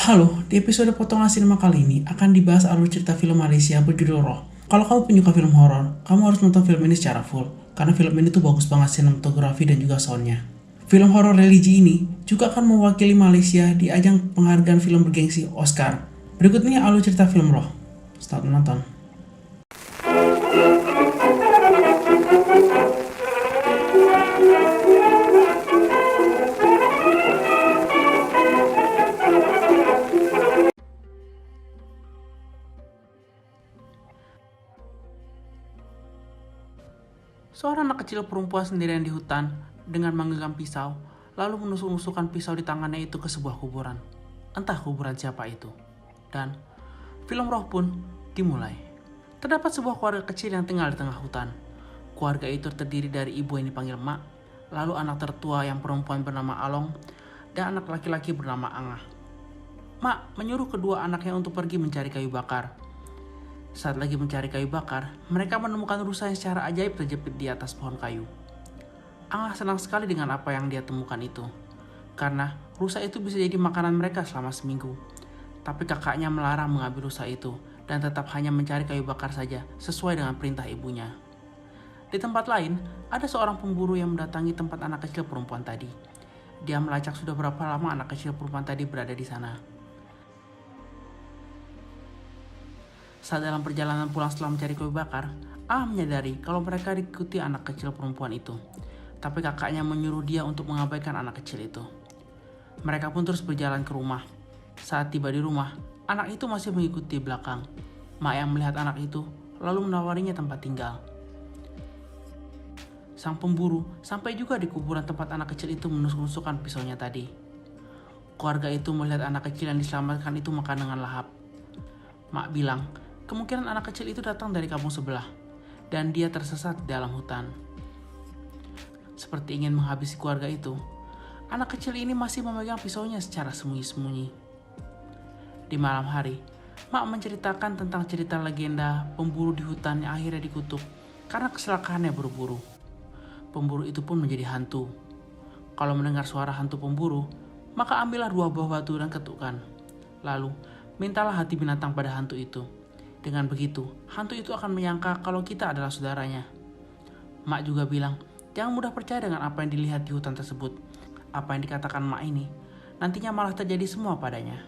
Halo, di episode Potongan Sinema kali ini akan dibahas alur cerita film Malaysia berjudul Roh. Kalau kamu penyuka film horor, kamu harus nonton film ini secara full, karena film ini tuh bagus banget sinematografi dan juga soundnya. Film horor religi ini juga akan mewakili Malaysia di ajang penghargaan film bergengsi Oscar. Berikut ini alur cerita film Roh. Selamat menonton. Seorang anak kecil perempuan sendirian di hutan dengan menggenggam pisau, lalu menusuk-nusukkan pisau di tangannya itu ke sebuah kuburan. Entah kuburan siapa itu. Dan film Roh pun dimulai. Terdapat sebuah keluarga kecil yang tinggal di tengah hutan. Keluarga itu terdiri dari ibu yang dipanggil Mak, lalu anak tertua yang perempuan bernama Along, dan anak laki-laki bernama Angah. Mak menyuruh kedua anaknya untuk pergi mencari kayu bakar. Saat lagi mencari kayu bakar, mereka menemukan rusa yang secara ajaib terjepit di atas pohon kayu. Angah senang sekali dengan apa yang dia temukan itu, karena rusa itu bisa jadi makanan mereka selama seminggu. Tapi kakaknya melarang mengambil rusa itu, dan tetap hanya mencari kayu bakar saja, sesuai dengan perintah ibunya. Di tempat lain, ada seorang pemburu yang mendatangi tempat anak kecil perempuan tadi. Dia melacak sudah berapa lama anak kecil perempuan tadi berada di sana. Saat dalam perjalanan pulang setelah mencari kayu bakar, menyadari kalau mereka diikuti anak kecil perempuan itu. Tapi kakaknya menyuruh dia untuk mengabaikan anak kecil itu. Mereka pun terus berjalan ke rumah. Saat tiba di rumah, anak itu masih mengikuti belakang. Mak yang melihat anak itu, lalu menawarinya tempat tinggal. Sang pemburu sampai juga di kuburan tempat anak kecil itu menusuk-nusukkan pisaunya tadi. Keluarga itu melihat anak kecil yang diselamatkan itu makan dengan lahap. Mak bilang, kemungkinan anak kecil itu datang dari kampung sebelah, dan dia tersesat di dalam hutan. Seperti ingin menghabisi keluarga itu, anak kecil ini masih memegang pisaunya secara sembunyi-sembunyi. Di malam hari, Mak menceritakan tentang cerita legenda pemburu di hutan yang akhirnya dikutuk karena keselakaannya berburu. Pemburu itu pun menjadi hantu. Kalau mendengar suara hantu pemburu, maka ambillah 2 buah batu dan ketukkan. Lalu, mintalah hati binatang pada hantu itu. Dengan begitu, hantu itu akan menyangka kalau kita adalah saudaranya. Mak juga bilang, jangan mudah percaya dengan apa yang dilihat di hutan tersebut. Apa yang dikatakan Mak ini, nantinya malah terjadi semua padanya.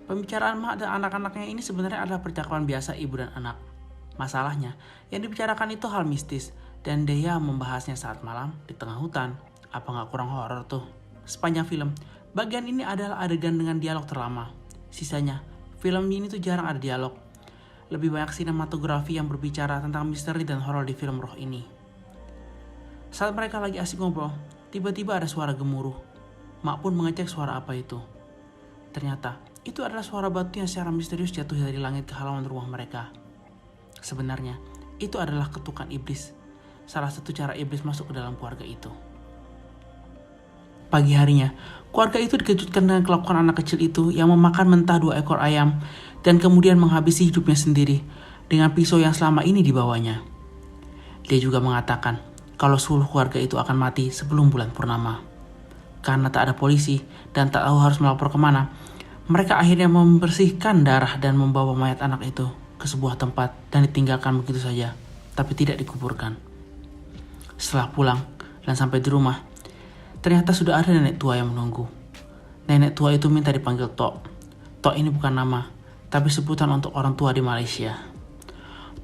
Pembicaraan Mak dan anak-anaknya ini sebenarnya adalah percakapan biasa ibu dan anak. Masalahnya, yang dibicarakan itu hal mistis, dan dia membahasnya saat malam di tengah hutan. Apa gak kurang horor tuh? Sepanjang film, bagian ini adalah adegan dengan dialog terlama. Sisanya, film ini tuh jarang ada dialog. Lebih banyak sinematografi yang berbicara tentang misteri dan horor di film Roh ini. Saat mereka lagi asik ngobrol, tiba-tiba ada suara gemuruh. Mak pun mengecek suara apa itu. Ternyata, itu adalah suara batu yang secara misterius jatuh dari langit ke halaman rumah mereka. Sebenarnya, itu adalah ketukan iblis. Salah satu cara iblis masuk ke dalam keluarga itu. Pagi harinya, keluarga itu dikejutkan dengan kelakuan anak kecil itu yang memakan mentah 2 ekor ayam dan kemudian menghabisi hidupnya sendiri dengan pisau yang selama ini dibawanya. Dia juga mengatakan kalau seluruh keluarga itu akan mati sebelum bulan purnama. Karena tak ada polisi dan tak tahu harus melapor kemana, mereka akhirnya membersihkan darah dan membawa mayat anak itu ke sebuah tempat dan ditinggalkan begitu saja, tapi tidak dikuburkan. Setelah pulang dan sampai di rumah, ternyata sudah ada nenek tua yang menunggu. Nenek tua itu minta dipanggil Tok. Tok ini bukan nama, tapi sebutan untuk orang tua di Malaysia.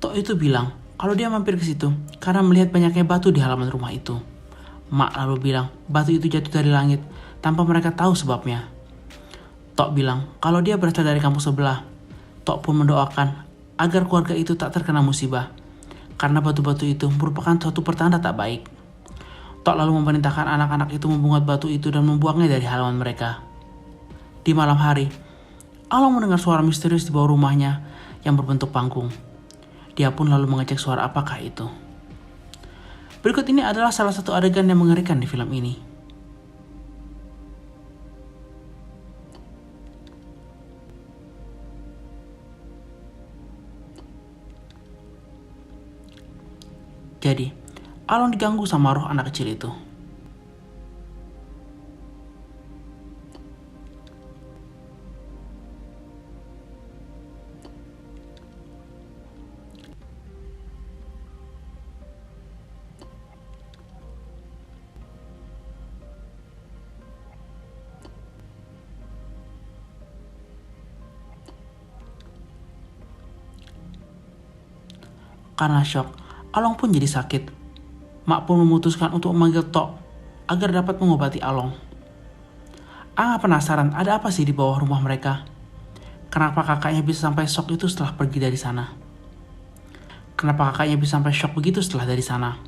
Tok itu bilang kalau dia mampir ke situ karena melihat banyaknya batu di halaman rumah itu. Mak lalu bilang batu itu jatuh dari langit tanpa mereka tahu sebabnya. Tok bilang kalau dia berasal dari kampung sebelah. Tok pun mendoakan agar keluarga itu tak terkena musibah, karena batu-batu itu merupakan suatu pertanda tak baik. Tok lalu memerintahkan anak-anak itu membungut batu itu dan membuangnya dari halaman mereka. Di malam hari, Along mendengar suara misterius di bawah rumahnya yang berbentuk panggung. Dia pun lalu mengecek suara apakah itu. Berikut ini adalah salah satu adegan yang mengerikan di film ini. Jadi, Alon diganggu sama roh anak kecil itu. Karena syok, Along pun jadi sakit. Mak pun memutuskan untuk memanggil Tok agar dapat mengobati Along. Angah penasaran ada apa sih di bawah rumah mereka. Kenapa kakaknya bisa sampai syok itu setelah pergi dari sana? Kenapa kakaknya bisa sampai syok begitu setelah dari sana?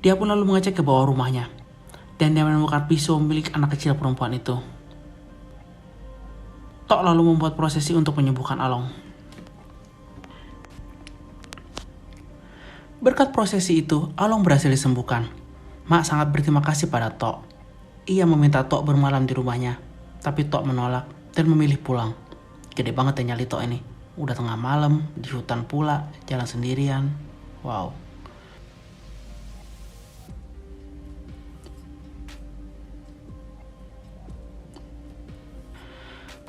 Dia pun lalu mengecek ke bawah rumahnya. Dan dia menemukan pisau milik anak kecil perempuan itu. Tok lalu membuat prosesi untuk menyembuhkan Along. Berkat prosesi itu, Along berhasil disembuhkan. Mak sangat berterima kasih pada Tok. Ia meminta Tok bermalam di rumahnya, tapi Tok menolak dan memilih pulang. Gede banget ya nyali Tok ini. Udah tengah malam, di hutan pula, jalan sendirian. Wow.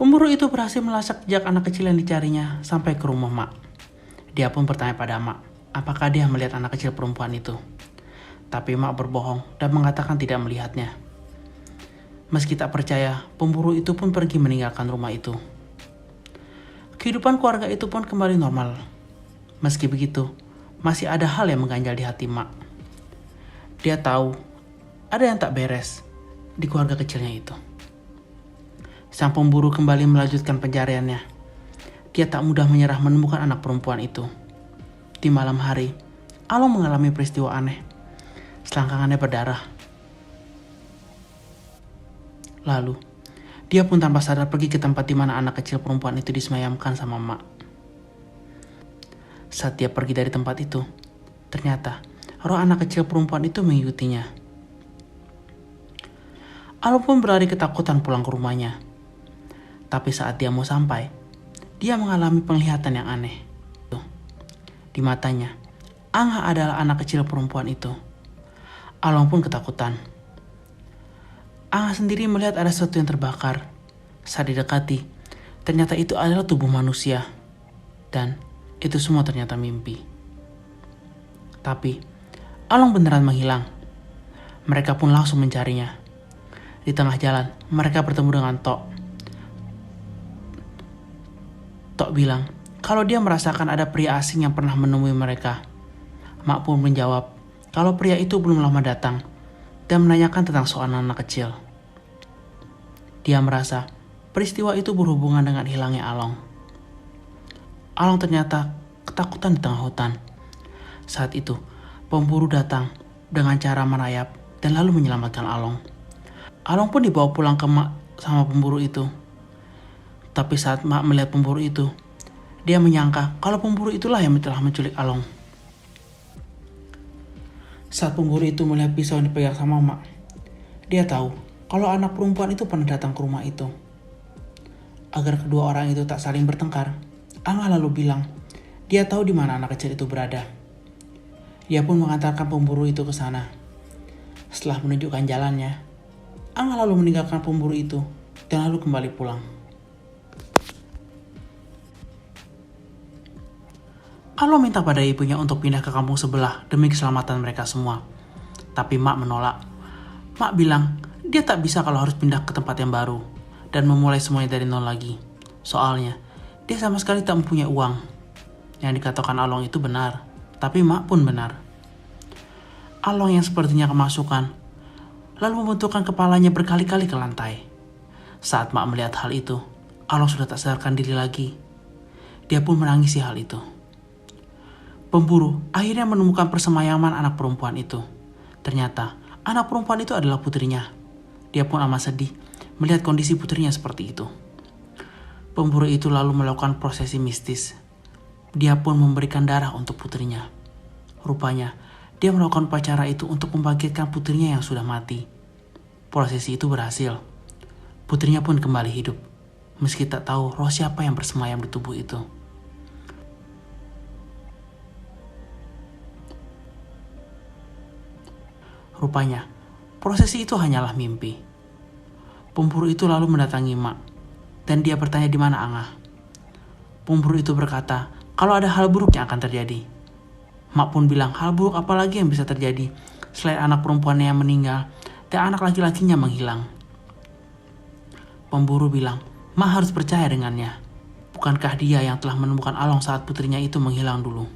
Pemburu itu berhasil melacak jejak anak kecil yang dicarinya sampai ke rumah Mak. Dia pun bertanya pada Mak, apakah dia melihat anak kecil perempuan itu. Tapi Mak berbohong dan mengatakan tidak melihatnya. Meski tak percaya, pemburu itu pun pergi meninggalkan rumah itu. Kehidupan keluarga itu pun kembali normal. Meski begitu, masih ada hal yang mengganjal di hati Mak. Dia tahu ada yang tak beres di keluarga kecilnya itu. Sang pemburu kembali melanjutkan pencariannya. Dia tak mudah menyerah menemukan anak perempuan itu. Di malam hari, Along mengalami peristiwa aneh. Selangkangannya berdarah. Lalu, dia pun tanpa sadar pergi ke tempat di mana anak kecil perempuan itu disemayamkan sama Mak. Saat dia pergi dari tempat itu, ternyata roh anak kecil perempuan itu mengikutinya. Along pun berlari ketakutan pulang ke rumahnya. Tapi saat dia mau sampai, dia mengalami penglihatan yang aneh. Di matanya, Angah adalah anak kecil perempuan itu. Along pun ketakutan. Angah sendiri melihat ada sesuatu yang terbakar. Saat didekati, ternyata itu adalah tubuh manusia. Dan itu semua ternyata mimpi. Tapi, Along beneran menghilang. Mereka pun langsung mencarinya. Di tengah jalan, mereka bertemu dengan Tok. Tok bilang kalau dia merasakan ada pria asing yang pernah menemui mereka. Mak pun menjawab kalau pria itu belum lama datang dan menanyakan tentang soal anak kecil. Dia merasa peristiwa itu berhubungan dengan hilangnya Along. Along ternyata ketakutan di tengah hutan. Saat itu, pemburu datang dengan cara merayap dan lalu menyelamatkan Along. Along pun dibawa pulang ke Mak sama pemburu itu. Tapi saat Mak melihat pemburu itu, dia menyangka kalau pemburu itulah yang telah menculik Along. Saat pemburu itu melihat pisau yang dipegang sama Mak, dia tahu kalau anak perempuan itu pernah datang ke rumah itu. Agar kedua orang itu tak saling bertengkar, Angah lalu bilang dia tahu di mana anak kecil itu berada. Dia pun mengantarkan pemburu itu ke sana. Setelah menunjukkan jalannya, Angah lalu meninggalkan pemburu itu dan lalu kembali pulang. Along minta pada ibunya untuk pindah ke kampung sebelah demi keselamatan mereka semua. Tapi Mak menolak. Mak bilang dia tak bisa kalau harus pindah ke tempat yang baru dan memulai semuanya dari nol lagi. Soalnya dia sama sekali tak mempunyai uang. Yang dikatakan Along itu benar, tapi Mak pun benar. Along yang sepertinya kemasukan, lalu membentukkan kepalanya berkali-kali ke lantai. Saat Mak melihat hal itu, Along sudah tak sadarkan diri lagi. Dia pun menangisi hal itu. Pemburu akhirnya menemukan persemayaman anak perempuan itu. Ternyata anak perempuan itu adalah putrinya. Dia pun amat sedih melihat kondisi putrinya seperti itu. Pemburu itu lalu melakukan prosesi mistis. Dia pun memberikan darah untuk putrinya. Rupanya dia melakukan upacara itu untuk membangkitkan putrinya yang sudah mati. Prosesi itu berhasil. Putrinya pun kembali hidup, meski tak tahu roh siapa yang bersemayam di tubuh itu. Rupanya, prosesi itu hanyalah mimpi. Pemburu itu lalu mendatangi Mak, dan dia bertanya di mana Angah. Pemburu itu berkata, kalau ada hal buruk yang akan terjadi. Mak pun bilang, hal buruk apa lagi yang bisa terjadi selain anak perempuannya yang meninggal dan anak laki-lakinya menghilang. Pemburu bilang, Mak harus percaya dengannya. Bukankah dia yang telah menemukan Along saat putrinya itu menghilang dulu?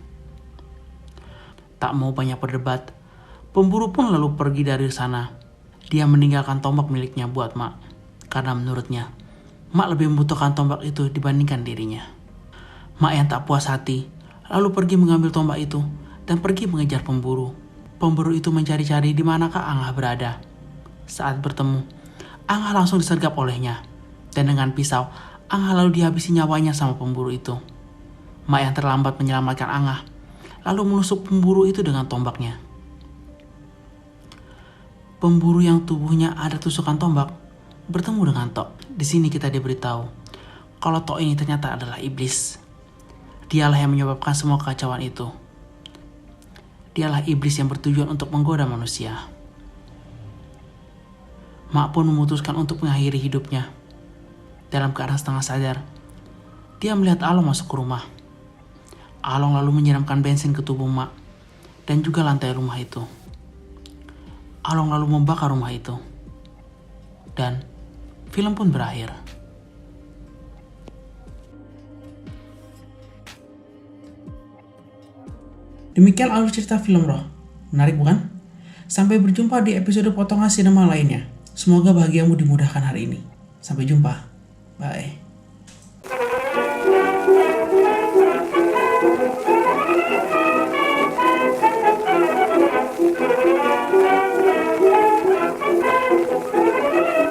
Tak mau banyak berdebat, pemburu pun lalu pergi dari sana. Dia meninggalkan tombak miliknya buat Mak, karena menurutnya, Mak lebih membutuhkan tombak itu dibandingkan dirinya. Mak yang tak puas hati, lalu pergi mengambil tombak itu dan pergi mengejar pemburu. Pemburu itu mencari-cari di manakah Angah berada. Saat bertemu, Angah langsung disergap olehnya, dan dengan pisau, Angah lalu dihabisi nyawanya sama pemburu itu. Mak yang terlambat menyelamatkan Angah, lalu menusuk pemburu itu dengan tombaknya. Pemburu yang tubuhnya ada tusukan tombak bertemu dengan Tok. Di sini kita diberitahu kalau Tok ini ternyata adalah iblis. Dialah yang menyebabkan semua kekacauan itu. Dialah iblis yang bertujuan untuk menggoda manusia. Mak pun memutuskan untuk mengakhiri hidupnya. Dalam keadaan setengah sadar, dia melihat Along masuk ke rumah. Along lalu menyiramkan bensin ke tubuh Mak dan juga lantai rumah itu. Along lalu membakar rumah itu. Dan film pun berakhir. Demikian alur cerita film Roh. Menarik bukan? Sampai berjumpa di episode potongan sinema lainnya. Semoga bahagiamu dimudahkan hari ini. Sampai jumpa. Bye.